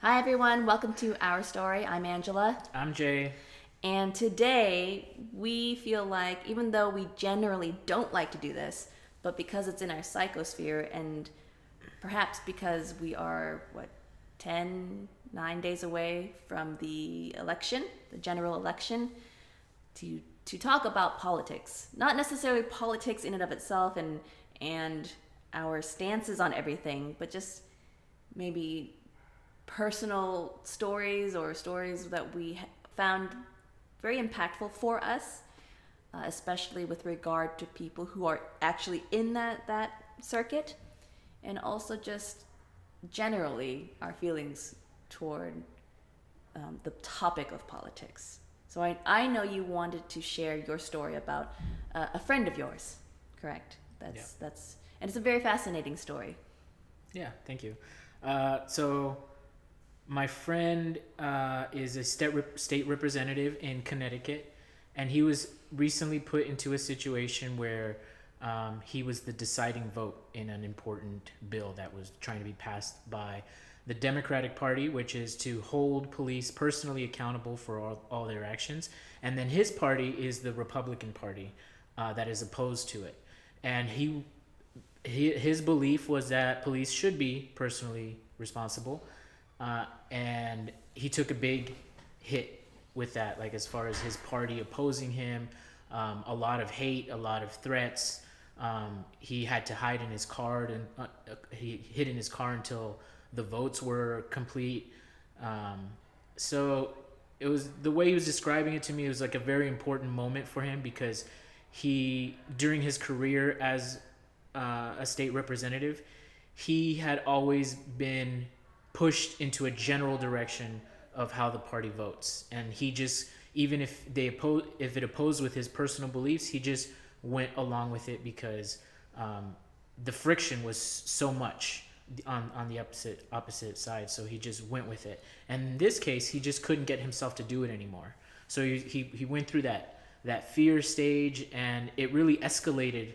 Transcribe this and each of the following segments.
Hi everyone, welcome to Our Story. I'm Angela. I'm Jay. And today we feel like, even though we generally don't like to do this, but because it's in our psychosphere and perhaps because we are, 9 days away from the election, the general election, to talk about politics. Not necessarily politics in and of itself and our stances on everything, but just maybe personal stories or stories that we found very impactful for us, especially with regard to people who are actually in that circuit, and also just generally our feelings toward the topic of politics. So I know you wanted to share your story about a friend of yours, correct? That's and it's a very fascinating story. Yeah, thank you. So my friend is a state representative in Connecticut, and he was recently put into a situation where he was the deciding vote in an important bill that was trying to be passed by the Democratic Party, which is to hold police personally accountable for all their actions. And then his party is the Republican Party that is opposed to it. And his belief was that police should be personally responsible. And he took a big hit with that, like as far as his party opposing him, a lot of hate, a lot of threats. He had to hide in his car, and he hid in his car until the votes were complete. So it was, the way he was describing it to me, it was like a very important moment for him, because he, during his career as a state representative, he had always been pushed into a general direction of how the party votes, and he just, even if it opposed with his personal beliefs, he just went along with it because the friction was so much on the opposite side. So he just went with it, and in this case he just couldn't get himself to do it anymore. So he went through that fear stage, and it really escalated,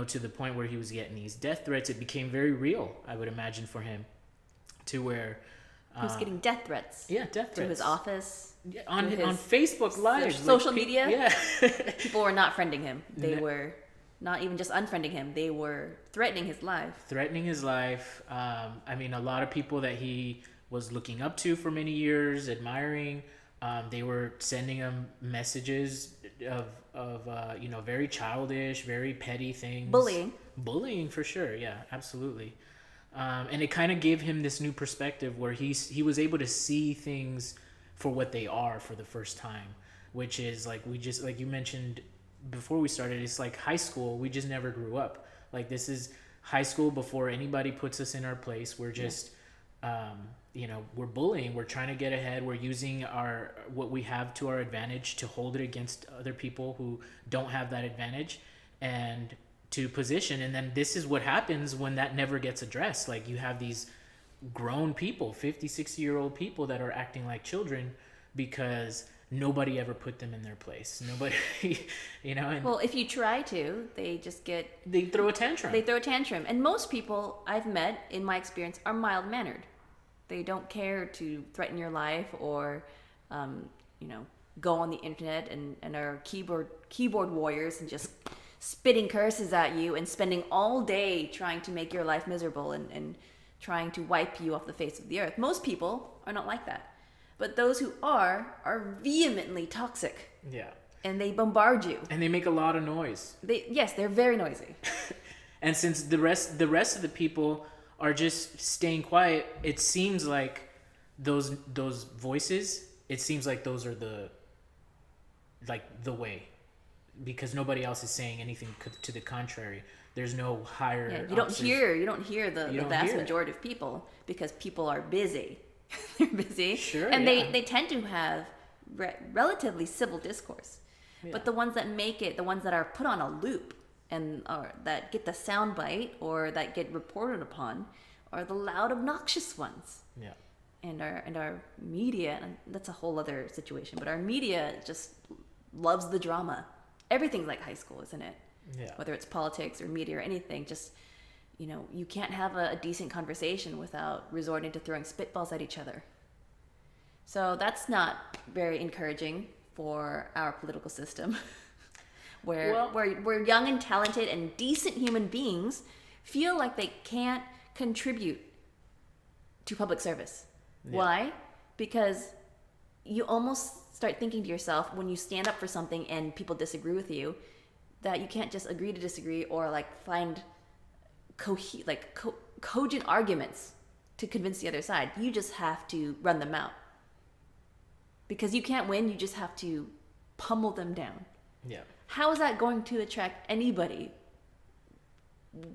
to the point where he was getting these death threats. It became very real, I would imagine, for him, to where He was getting death threats. Yeah, death threats to his office, yeah, on Facebook Live, social media. Yeah. People were not friending him. They were not even just unfriending him. They were threatening his life. I mean, a lot of people that he was looking up to for many years, admiring, they were sending him messages of very childish, very petty things. Bullying for sure. Yeah, absolutely. And it kind of gave him this new perspective where he was able to see things for what they are for the first time, which is like you mentioned before we started, it's like high school. We just never grew up. Like, this is high school before anybody puts us in our place. We're just we're bullying, we're trying to get ahead, we're using what we have to our advantage to hold it against other people who don't have that advantage, and to position. And then this is what happens when that never gets addressed. Like, you have these grown people, 50, 60-year-old people that are acting like children because nobody ever put them in their place. Nobody, and well, if you try to, they throw a tantrum. And most people I've met, in my experience, are mild-mannered. They don't care to threaten your life or go on the internet and are keyboard warriors and just spitting curses at you and spending all day trying to make your life miserable and trying to wipe you off the face of the earth. Most people are not like that. But those who are vehemently toxic. Yeah. And they bombard you. And they make a lot of noise. They're very noisy. And since the rest of the people are just staying quiet, it seems like those voices, it seems like those are the way, because nobody else is saying anything to the contrary. There's no higher. Yeah, you don't hear the vast majority of people, because people are busy. They're busy. Sure. And yeah. they tend to have relatively civil discourse. Yeah. But the ones that make it, the ones that are put on a loop that get the sound bite or that get reported upon, are the loud, obnoxious ones. Yeah. And our media, and that's a whole other situation, but our media just loves the drama. Everything's like high school, isn't it? Yeah. Whether it's politics or media or anything, just you can't have a decent conversation without resorting to throwing spitballs at each other. So that's not very encouraging for our political system, where young and talented and decent human beings feel like they can't contribute to public service. Yeah. Why? Because you almost start thinking to yourself, when you stand up for something and people disagree with you, that you can't just agree to disagree or like find cogent arguments to convince the other side. You just have to run them out. Because you can't win, you just have to pummel them down. Yeah. How is that going to attract anybody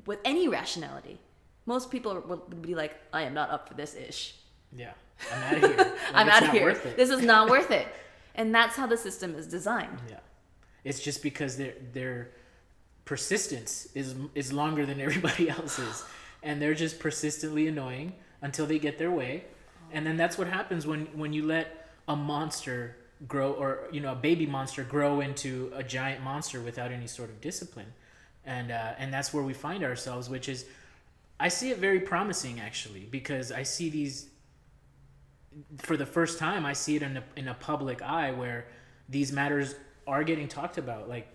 with any rationality? Most people will be like, I am not up for this ish. Yeah. I'm out of here. Like, I'm out of here. This is not worth it. And that's how the system is designed. Yeah. It's just because their persistence is longer than everybody else's. And they're just persistently annoying until they get their way. And then that's what happens when you let a monster grow, or a baby monster grow into a giant monster without any sort of discipline. And that's where we find ourselves, which is, I see it very promising actually, because I see these, for the first time, I see it in a public eye where these matters are getting talked about. Like,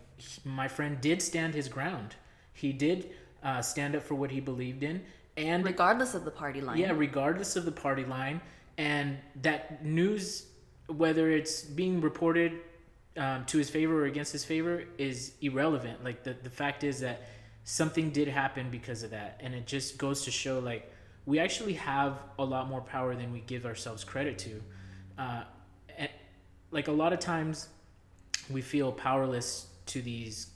my friend did stand his ground. He did stand up for what he believed in, and regardless of the party line. Yeah, regardless of the party line. And that news, whether it's being reported to his favor or against his favor, is irrelevant. Like, the fact is that something did happen because of that. And it just goes to show, like, we actually have a lot more power than we give ourselves credit to. And, like, a lot of times we feel powerless to these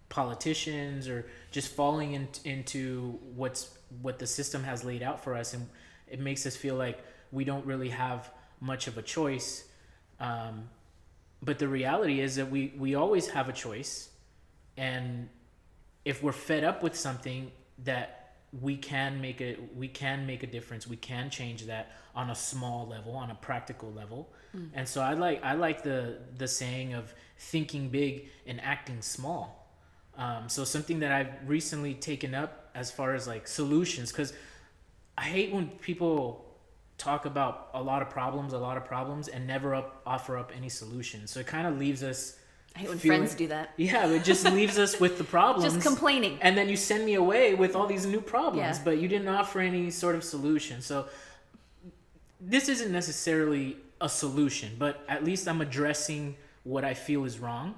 politicians, or just falling into what the system has laid out for us. And it makes us feel like we don't really have much of a choice. But the reality is that we always have a choice. And if we're fed up with something, that we can make a difference. We can change that on a small level, on a practical level. And so I like the saying of thinking big and acting small. So something that I've recently taken up as far as like solutions, because I hate when people talk about a lot of problems and never offer up any solutions. So it kind of leaves us, I hate when friends do that. Yeah, it just leaves us with the problems. Just complaining. And then you send me away with all these new problems, yeah. But you didn't offer any sort of solution. So this isn't necessarily a solution, but at least I'm addressing what I feel is wrong.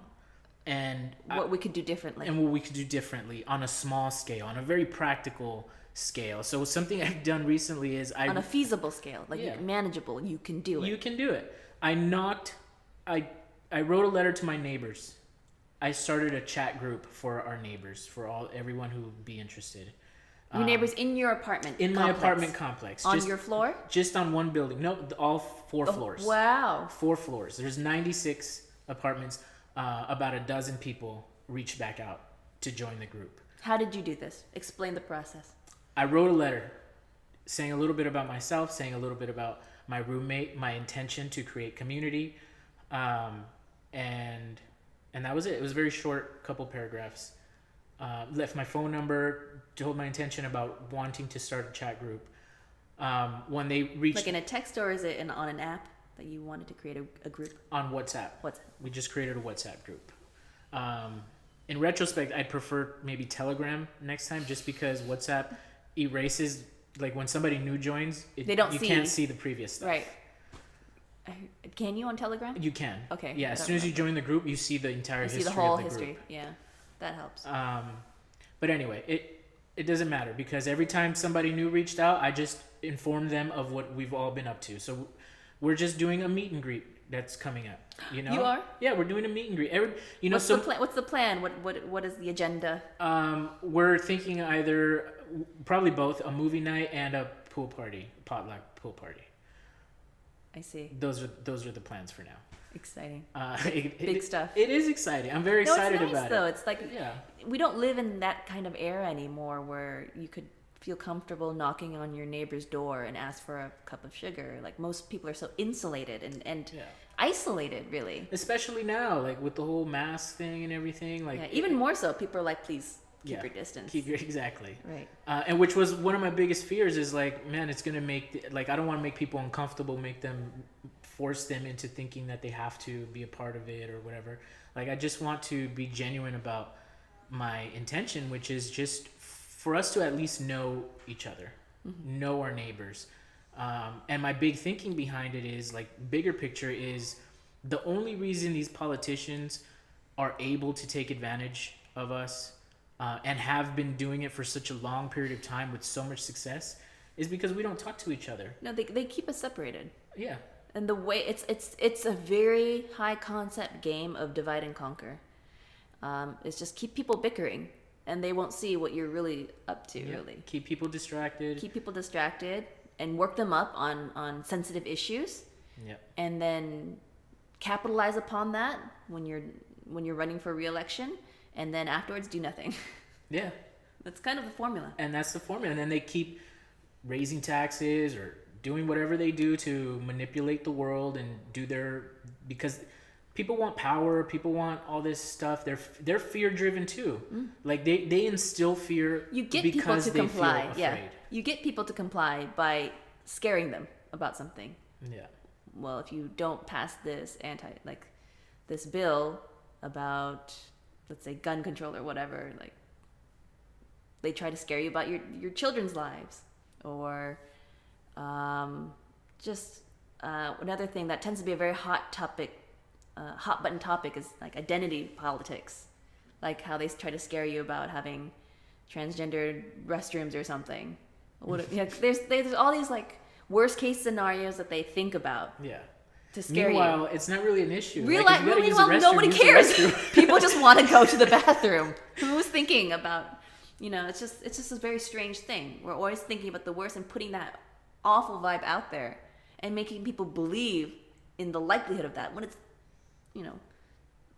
And what we could do differently. And what we could do differently on a small scale, on a very practical scale. So something I've done recently is on a feasible scale, like manageable, you can do it. You can do it. I wrote a letter to my neighbors. I started a chat group for our neighbors, for everyone who would be interested. Your neighbors in your apartment in complex. My apartment complex. On your floor? Just on one building. No, all 4 floors. Wow. 4 floors. There's 96 apartments. About a dozen people reached back out to join the group. How did you do this? Explain the process. I wrote a letter saying a little bit about myself, saying a little bit about my roommate, my intention to create community, and that was it. It was a very short couple paragraphs. Left my phone number, told my intention about wanting to start a chat group. When they reached... Like in a text, or is it on an app that you wanted to create a group? On WhatsApp. WhatsApp. We just created a WhatsApp group. In retrospect, I'd prefer maybe Telegram next time, just because WhatsApp erases, like when somebody new joins, you can't see the previous stuff. Right. Can you on Telegram? You can. Okay. Yeah, as soon as you join the group, you see the entire history of the group. You see the whole history. Yeah, that helps. But anyway, it doesn't matter, because every time somebody new reached out, I just informed them of what we've all been up to. So we're just doing a meet and greet that's coming up. You know? You are? Yeah, we're doing a meet and greet. What's the plan? What is the agenda? We're thinking either, probably both, a movie night and a pool party, potluck pool party. I see. Those are the plans for now. Exciting. Big stuff. It is exciting. I'm very excited it's nice, about though. it. It's like, we don't live in that kind of era anymore where you could feel comfortable knocking on your neighbor's door and ask for a cup of sugar. Like, most people are so insulated and isolated, really. Especially now, like with the whole mask thing and everything. Like, even more so. People are like, please keep your distance. Exactly. Right. And which was one of my biggest fears is like, man, it's gonna make I don't want to make people uncomfortable, force them into thinking that they have to be a part of it or whatever. Like I just want to be genuine about my intention, which is just for us to at least know each other, know our neighbors. And my big thinking behind it is like bigger picture is the only reason these politicians are able to take advantage of us and have been doing it for such a long period of time with so much success is because we don't talk to each other. No, they keep us separated. Yeah. And the way it's a very high concept game of divide and conquer. It's just keep people bickering, and they won't see what you're really up to. Yeah. Really Keep people distracted. And work them up on sensitive issues. Yeah. And then capitalize upon that when you're running for re-election, and then afterwards do nothing. Yeah. That's kind of the formula. And that's the formula. And then they keep raising taxes or doing whatever they do to manipulate the world and because people want power, people want all this stuff. They're fear driven too. Like they instill fear. You get people to comply. Feel afraid. Yeah. You get people to comply by scaring them about something. Yeah. Well, if you don't pass this this bill about, let's say, gun control or whatever, like they try to scare you about your children's lives, or another thing that tends to be a very hot button topic is like identity politics, like how they try to scare you about having transgendered restrooms or something. There's all these like worst case scenarios that they think about. Yeah. To scare Meanwhile, it's not really an issue. Meanwhile, nobody cares. People just want to go to the bathroom. Who's thinking about, it's just a very strange thing. We're always thinking about the worst and putting that awful vibe out there and making people believe in the likelihood of that when it's,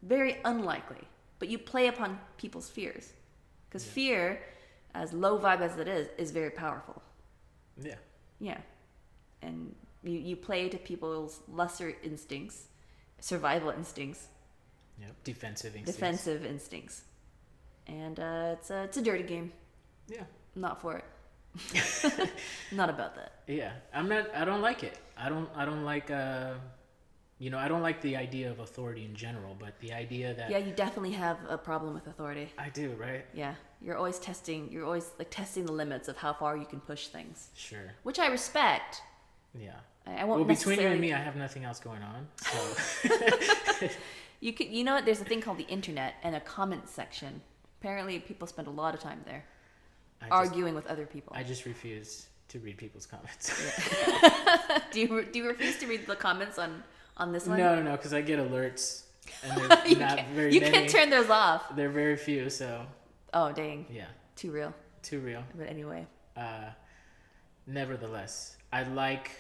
very unlikely. But you play upon people's fears, because fear, as low vibe as it is very powerful. Yeah. Yeah. And you play to people's lesser instincts, survival instincts. Yep. Defensive instincts. And it's a dirty game. Yeah. I'm not for it. Not about that. Yeah. I don't like it. I don't like I don't like the idea of authority in general, but the idea that... Yeah, you definitely have a problem with authority. I do, right? Yeah. You're always testing the limits of how far you can push things. Sure. Which I respect. Yeah. I won't between you and me, I have nothing else going on, so... You know what? There's a thing called the internet and a comment section. Apparently, people spend a lot of time there arguing with other people. I just refuse to read people's comments. Yeah. Do you refuse to read the comments on this one? No, because I get alerts, and there's not very many. You can't turn those off. They're very few, so... Oh, dang. Yeah. Too real. But anyway. Nevertheless, I like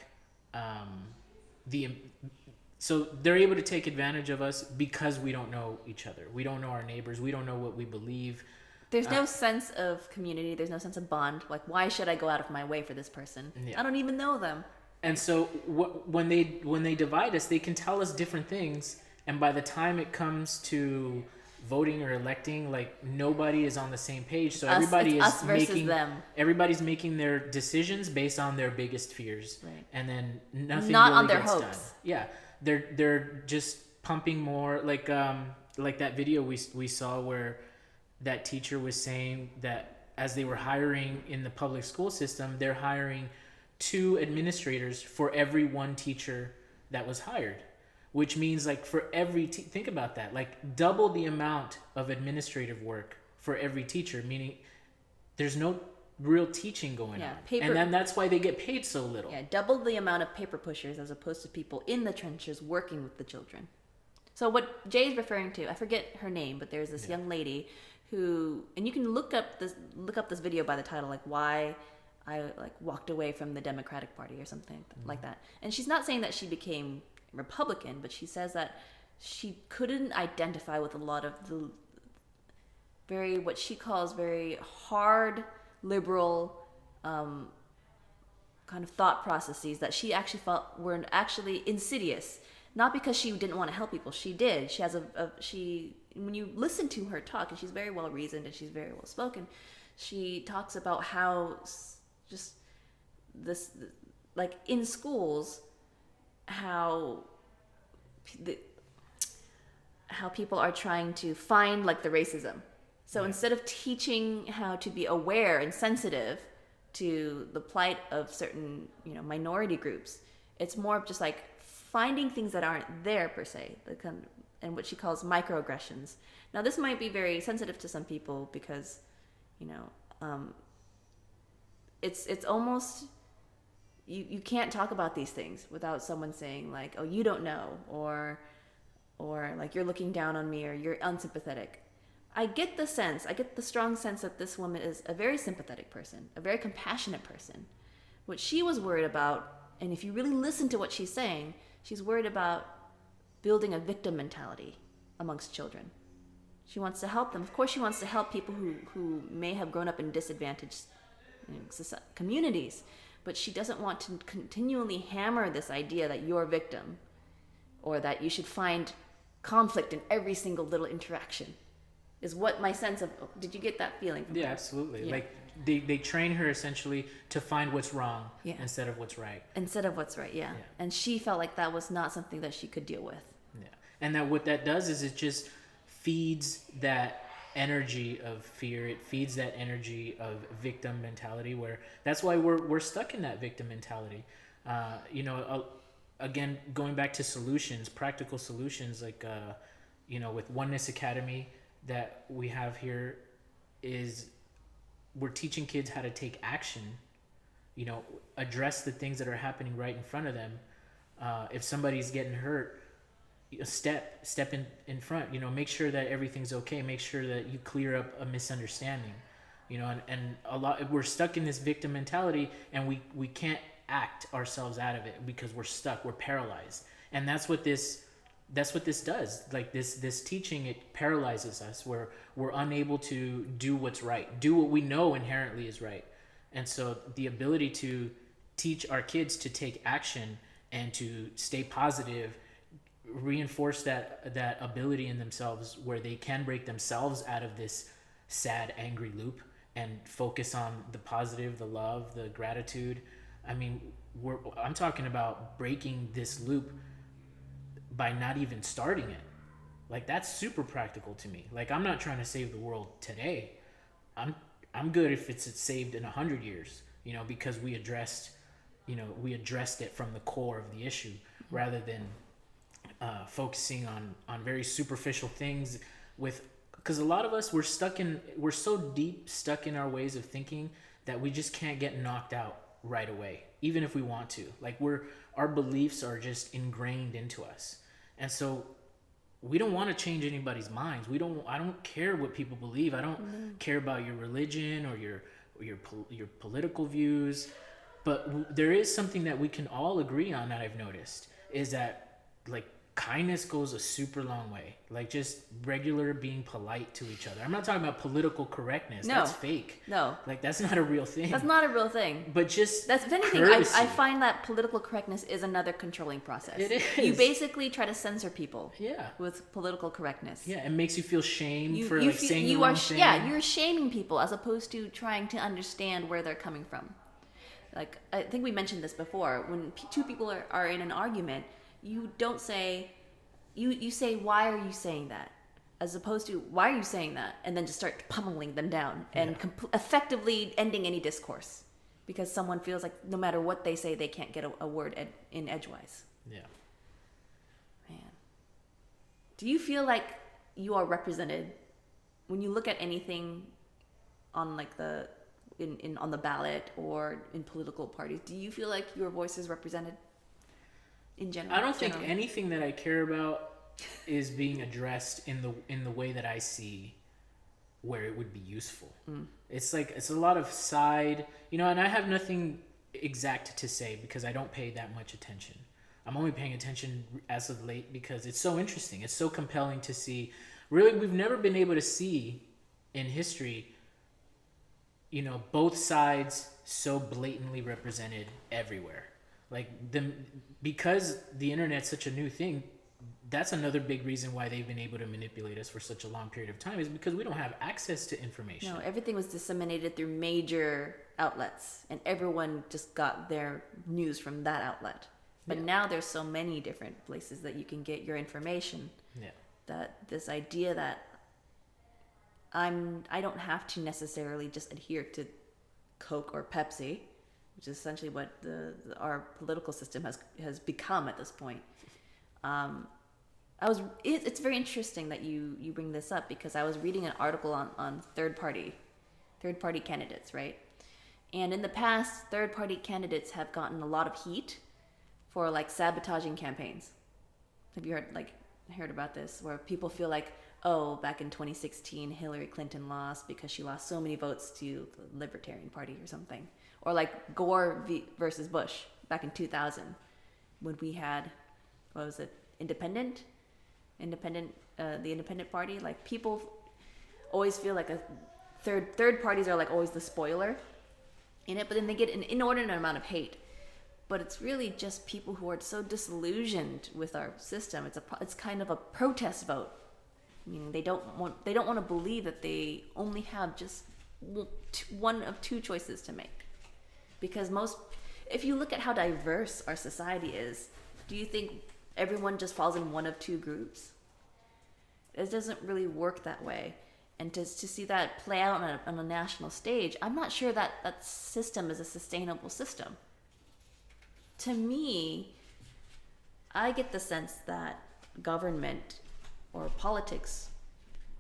so they're able to take advantage of us because we don't know each other. We don't know our neighbors. We don't know what we believe. There's no sense of community. There's no sense of bond. Like, why should I go out of my way for this person? Yeah. I don't even know them. And so when they divide us, they can tell us different things. And by the time it comes to voting or electing, like, nobody is on the same page. So everybody's making their decisions based on their biggest fears. Right. And then nothing not really on their gets hopes. done. Yeah. They're just pumping more, like that video we saw where that teacher was saying that as they were hiring in the public school system, they're hiring 2 administrators for every 1 teacher that was hired, which means like for every think about that, like double the amount of administrative work for every teacher, meaning there's no real teaching going on. And then that's why they get paid so little. Yeah, double the amount of paper pushers as opposed to people in the trenches working with the children. So what Jay's referring to, I forget her name, but there's this young lady who, and you can look up this video by the title, like why I walked away from the Democratic Party or something like that. And she's not saying that she became Republican, but she says that she couldn't identify with a lot of the what she calls very hard liberal kind of thought processes that she actually felt were actually insidious. Not because she didn't want to help people. She did. She has she when you listen to her talk, and she's very well reasoned and she's very well spoken, she talks about how just this, like in schools, how people are trying to find like the racism. So instead of teaching how to be aware and sensitive to the plight of certain, minority groups, it's more of just like finding things that aren't there per se, and what she calls microaggressions. Now, this might be very sensitive to some people because, it's almost, you can't talk about these things without someone saying like, oh, you don't know, or like you're looking down on me, or you're unsympathetic. I get the strong sense that this woman is a very sympathetic person, a very compassionate person. What she was worried about, and if you really listen to what she's saying, she's worried about building a victim mentality amongst children. She wants to help them. Of course, she wants to help people who may have grown up in disadvantaged communities, but she doesn't want to continually hammer this idea that you're a victim, or that you should find conflict in every single little interaction. Is what my sense of. Did you get that feeling from her? Absolutely. Yeah. Like they train her essentially to find what's wrong instead of what's right. Yeah. And she felt like that was not something that she could deal with. Yeah. And that what that does is it just feeds that energy of fear. It feeds that energy of victim mentality, where that's why we're stuck in that victim mentality. Again, going back to solutions, practical solutions, like with Oneness Academy that we have here, is we're teaching kids how to take action, address the things that are happening right in front of them. If somebody's getting hurt, step in front, make sure that everything's okay. Make sure that you clear up a misunderstanding, and a lot, we're stuck in this victim mentality, and we can't act ourselves out of it because we're stuck, we're paralyzed. And that's what this does. Like this teaching, it paralyzes us, where we're unable to do what's right, do what we know inherently is right. And so the ability to teach our kids to take action and to stay positive, reinforce that ability in themselves where they can break themselves out of this sad, angry loop and focus on the positive, the love, the gratitude. I mean, I'm talking about breaking this loop by not even starting it. Like, that's super practical to me. Like, I'm not trying to save the world today. I'm good if it's saved in 100 years, because we addressed it from the core of the issue, rather than focusing on very superficial things. Because a lot of us, we're so deep stuck in our ways of thinking that we just can't get knocked out right away, even if we want to. Like, our beliefs are just ingrained into us. And so we don't want to change anybody's minds. I don't care what people believe. I don't care about your religion or your political views. But there is something that we can all agree on that I've noticed, is that, like, kindness goes a super long way. Like, just regular being polite to each other. I'm not talking about political correctness. No. That's fake. No. Like, that's not a real thing. That's not a real thing. But just if anything, I find that political correctness is another controlling process. It is. You basically try to censor people. Yeah. With political correctness. Yeah, it makes you feel shame for saying the wrong thing. Yeah, you're shaming people as opposed to trying to understand where they're coming from. Like, I think we mentioned this before. When two people are in an argument, you don't say, you say, why are you saying that? As opposed to, why are you saying that? And then just start pummeling them down and effectively ending any discourse. Because someone feels like no matter what they say, they can't get a word in edgewise. Yeah. Man. Do you feel like you are represented when you look at anything on like on the ballot or in political parties? Do you feel like your voice is represented in general? I don't think anything that I care about is being addressed in the way that I see where it would be useful. It's like, it's a lot of side, and I have nothing exact to say because I don't pay that much attention. I'm only paying attention as of late because it's so interesting. It's so compelling to see. Really, we've never been able to see in history, both sides so blatantly represented everywhere. Like, because the internet's such a new thing, that's another big reason why they've been able to manipulate us for such a long period of time, is because we don't have access to information. No, everything was disseminated through major outlets, and everyone just got their news from that outlet. But now there's so many different places that you can get your information. Yeah. That this idea that I don't have to necessarily just adhere to Coke or Pepsi, which is essentially what our political system has become at this point. It's very interesting that you bring this up, because I was reading an article on third party candidates, right? And in the past, third party candidates have gotten a lot of heat for like sabotaging campaigns. Have you heard about this, where people feel like, oh, back in 2016 Hillary Clinton lost because she lost so many votes to the Libertarian Party or something, or like Gore versus Bush back in 2000 when we had, what was it, the Independent Party. Like, people always feel like a third parties are like always the spoiler in it, but then they get an inordinate amount of hate. But it's really just people who are so disillusioned with our system. It's kind of a protest vote, meaning they don't want to believe that they only have just one of two choices to make. Because if you look at how diverse our society is, do you think everyone just falls in one of two groups? It doesn't really work that way. And to see that play out on a national stage, I'm not sure that system is a sustainable system. To me, I get the sense that government or politics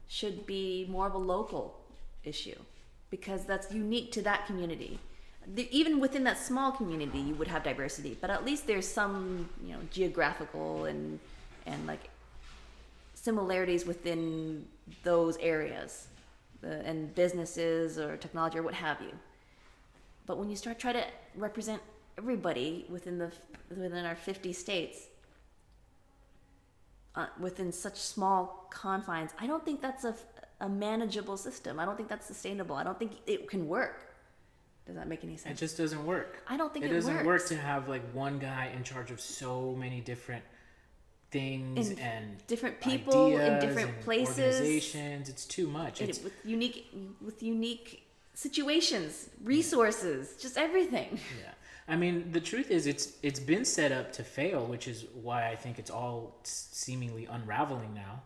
should be more of a local issue, because that's unique to that community. Even within that small community, you would have diversity, but at least there's some, geographical and like similarities within those areas, and businesses or technology or what have you. But when you start trying to represent everybody within our 50 states, within such small confines, I don't think that's a manageable system. I don't think that's sustainable. I don't think it can work. Does that make any sense? It just doesn't work. I don't think it works. It doesn't work to have like one guy in charge of so many different things and different people in different and places, organizations. It's too much. It's with unique situations, resources, just everything. Yeah. I mean, the truth is, it's been set up to fail, which is why I think it's all seemingly unraveling now.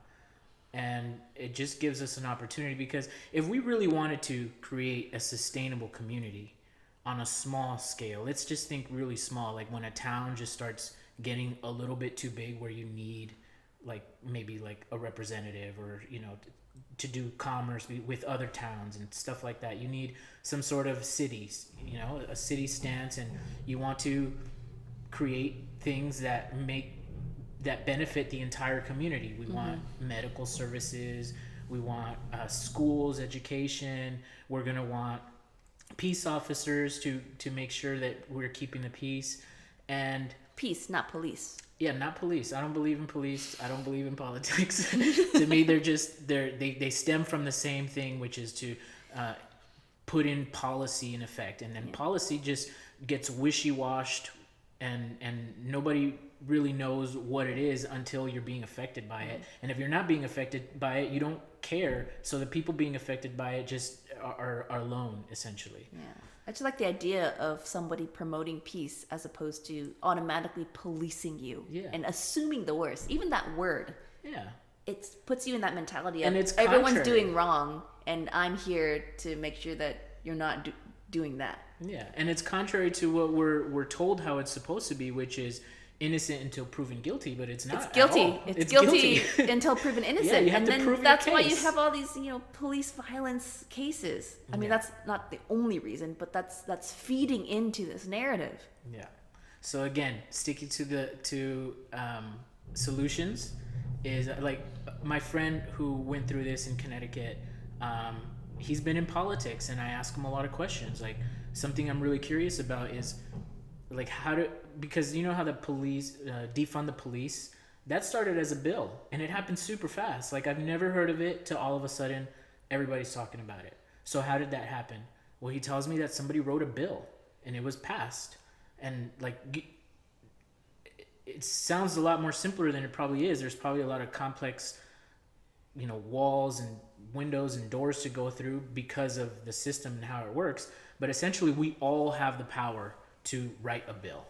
And it just gives us an opportunity, because if we really wanted to create a sustainable community on a small scale, let's just think really small, like when a town just starts getting a little bit too big, where you need maybe a representative, or to do commerce with other towns and stuff like that. You need some sort of cities, a city stance, and you want to create things that benefit the entire community. We want medical services, we want schools, education, we're going to want peace officers to make sure that we're keeping the peace. And peace, not police. Yeah, not police. I don't believe in police. I don't believe in politics. To me, they stem from the same thing, which is to put in policy in effect, and then policy just gets wishy-washed, and nobody really knows what it is until you're being affected by it. And if you're not being affected by it, you don't care. So the people being affected by it just are alone, essentially. Yeah. I just like the idea of somebody promoting peace as opposed to automatically policing you and assuming the worst. Even that word, it puts you in that mentality of everyone's doing wrong, and I'm here to make sure that you're not doing that. Yeah, and it's contrary to what we're told how it's supposed to be, which is innocent until proven guilty, but it's not. It's guilty. It's guilty until proven innocent. Yeah, you have and to then prove that's your why case. you have all these, police violence cases. I mean, that's not the only reason, but that's feeding into this narrative. Yeah. So again, sticking to solutions is like my friend who went through this in Connecticut. He's been in politics, and I ask him a lot of questions. Like, something I'm really curious about is like because how the police defund the police, that started as a bill, and it happened super fast. Like, I've never heard of it to all of a sudden everybody's talking about it. So how did that happen? Well, he tells me that somebody wrote a bill and it was passed, and like it sounds a lot more simpler than it probably is. There's probably a lot of complex, walls and windows and doors to go through because of the system and how it works. But essentially, we all have the power to write a bill.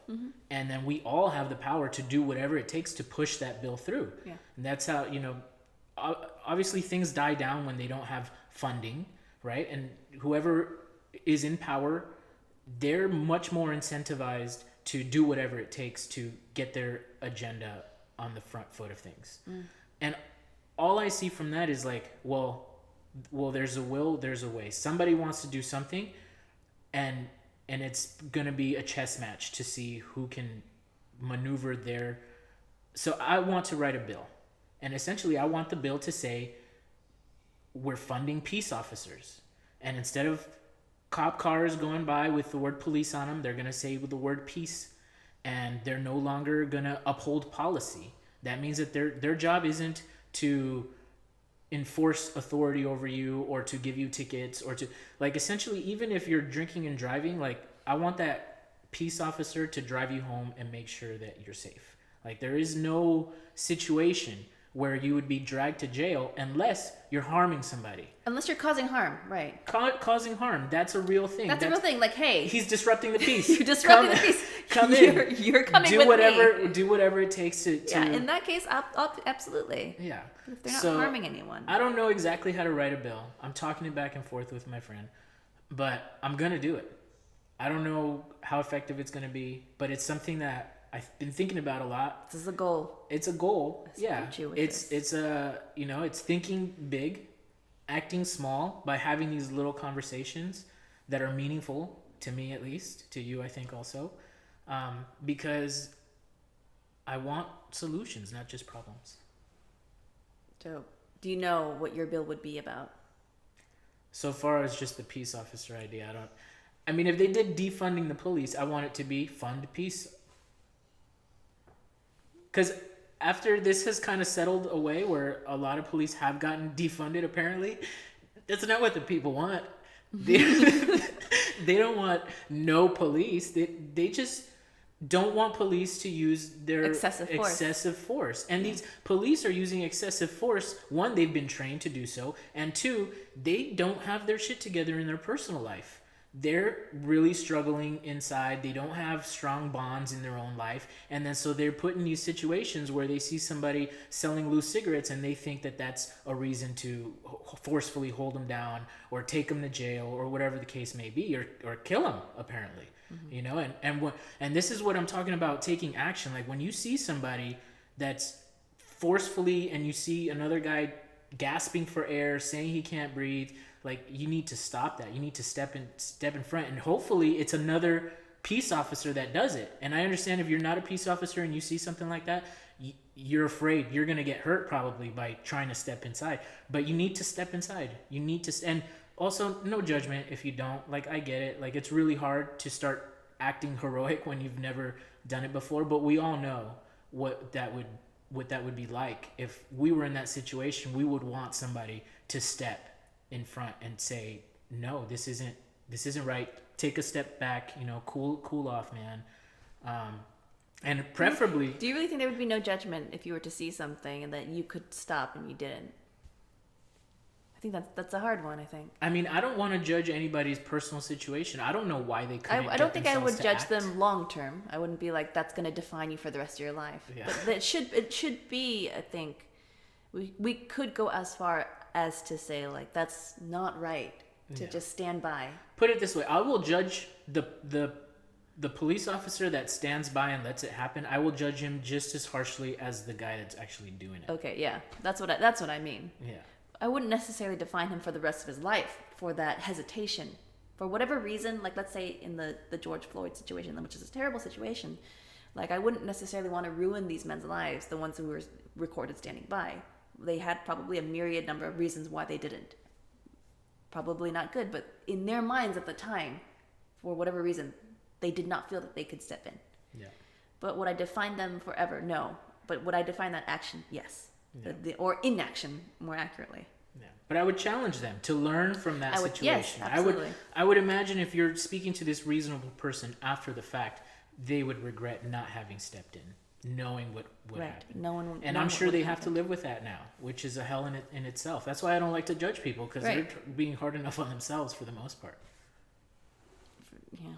And then we all have the power to do whatever it takes to push that bill through. Yeah. And that's how, obviously things die down when they don't have funding, right? And whoever is in power, they're much more incentivized to do whatever it takes to get their agenda on the front foot of things. And all I see from that is like, well, there's a will, there's a way. Somebody wants to do something, and it's going to be a chess match to see who can maneuver their... So I want to write a bill. And essentially, I want the bill to say, we're funding peace officers. And instead of cop cars going by with the word police on them, they're going to say with the word peace. And they're no longer going to uphold policy. That means that their job isn't to enforce authority over you or to give you tickets or to, like, essentially, even if you're drinking and driving, like, I want that peace officer to drive you home and make sure that you're safe. Like, there is no situation where you would be dragged to jail unless you're harming somebody. Unless you're causing harm, right? Causing harm, that's a real thing. That's a real thing. Like, hey, he's disrupting the peace. You're disrupting the peace. Come in. You're coming do with whatever, me. Do whatever it takes to... Yeah, in that case, absolutely. Yeah. But if they're not harming anyone. I don't know exactly how to write a bill. I'm talking it back and forth with my friend. But I'm going to do it. I don't know how effective it's going to be, but it's something that I've been thinking about a lot. This is a goal. It's a goal. Yeah. It's thinking big, acting small by having these little conversations that are meaningful to me, at least, to you, I think also, because I want solutions, not just problems. So, do you know what your bill would be about? So far, it's just the peace officer idea. I mean, if they did defunding the police, I want it to be fund peace. Because after this has kind of settled away, where a lot of police have gotten defunded, apparently, that's not what the people want. They don't want no police. They just don't want police to use their excessive force. And these police are using excessive force. One, they've been trained to do so. And two, they don't have their shit together in their personal life. They're really struggling inside. They don't have strong bonds in their own life. And then so they're put in these situations where they see somebody selling loose cigarettes and they think that that's a reason to forcefully hold them down or take them to jail or whatever the case may be, or kill them, apparently. And this is what I'm talking about, taking action. Like when you see somebody that's forcefully, and you see another guy gasping for air, saying he can't breathe, like you need to stop that. You need to step in front, and hopefully it's another peace officer that does it. And I understand if you're not a peace officer and you see something like that, you're afraid you're going to get hurt probably by trying to step inside. But you need to step inside. You need to, and also no judgment if you don't. Like, I get it. Like, it's really hard to start acting heroic when you've never done it before. But we all know what that would be like. If we were in that situation, we would want somebody to step in front and say, no, this isn't right. Take a step back, cool off, man. And preferably... Do you really think there would be no judgment if you were to see something and that you could stop and you didn't? I think that's a hard one, I think. I mean, I don't want to judge anybody's personal situation. I don't know why they couldn't I don't think I would judge them long term. I wouldn't be like, that's going to define you for the rest of your life. Yeah. But it should be, I think, we could go as far as to say, like, that's not right to just stand by. Put it this way, I will judge the police officer that stands by and lets it happen. I will judge him just as harshly as the guy that's actually doing it. Okay, yeah. That's what I mean. Yeah. I wouldn't necessarily define him for the rest of his life for that hesitation. For whatever reason, like let's say in the George Floyd situation, which is a terrible situation, like I wouldn't necessarily want to ruin these men's lives, the ones who were recorded standing by. They had probably a myriad number of reasons why they didn't. Probably not good, but in their minds at the time, for whatever reason, they did not feel that they could step in. Yeah. But would I define them forever? No. But would I define that action? Yes. Yeah. Or inaction, more accurately. Yeah. But I would challenge them to learn from that situation. Yes, absolutely. I would imagine if you're speaking to this reasonable person after the fact, they would regret not having stepped in. knowing what right. happened. No one. And no I'm one sure would they have to happen. live with that now, which is a hell in itself. That's why I don't like to judge people, because Right. they're being hard enough on themselves for the most part. Yeah.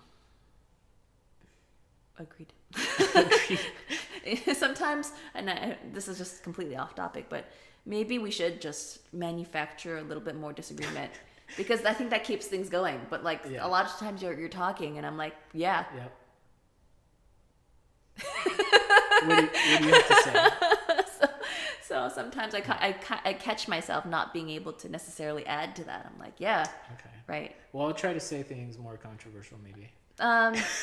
Agreed. Agreed. Sometimes, and this is just completely off topic, but maybe we should just manufacture a little bit more disagreement, because I think that keeps things going. But like Yeah. a lot of times you're talking, and I'm like, yeah. Yep. What do you have to say? So sometimes I catch myself not being able to necessarily add to that. I'm like, yeah, Okay. right. Well, I'll try to say things more controversial, maybe.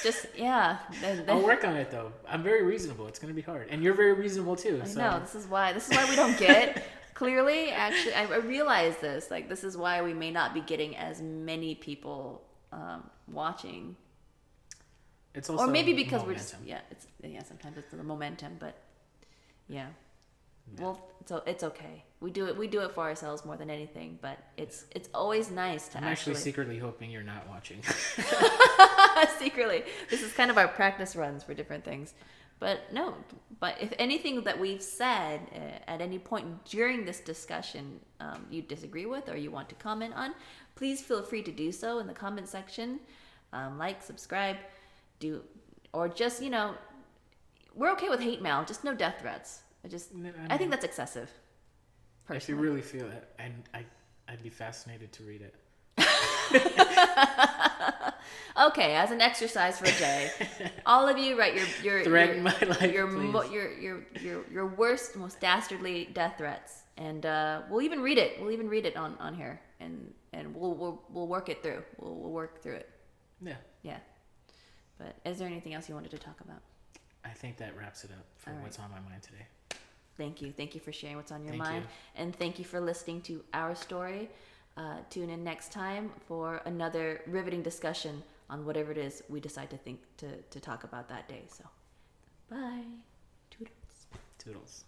Just yeah. I'll work on it though. I'm very reasonable. It's gonna be hard, and you're very reasonable too. I So. know this is why we don't get clearly. Actually, I realize this. Like this is why we may not be getting as many people watching. It's also Or maybe because momentum. we're just sometimes it's the momentum, but yeah. Well, it's okay. We do it for ourselves more than anything, but it's always nice to I'm actually secretly hoping you're not watching. secretly. This is kind of our practice runs for different things. But if anything that we've said at any point during this discussion you disagree with or you want to comment on, please feel free to do so in the comment section. Like, subscribe, or just, we're okay with hate mail, just no death threats. I think that's excessive. Personally. If you really feel it, and I'd be fascinated to read it. Okay, as an exercise for a day, all of you write your Threaten my life, your worst, most dastardly death threats, and we'll even read it. We'll even read it on here, and we'll work it through. We'll work through it. Yeah. Yeah. But is there anything else you wanted to talk about? I think that wraps it up for All right. what's on my mind today. Thank you for sharing what's on your Thank mind, you. and thank you for listening to our story. Tune in next time for another riveting discussion on whatever it is we decide to talk about that day. So, bye. Toodles. Toodles.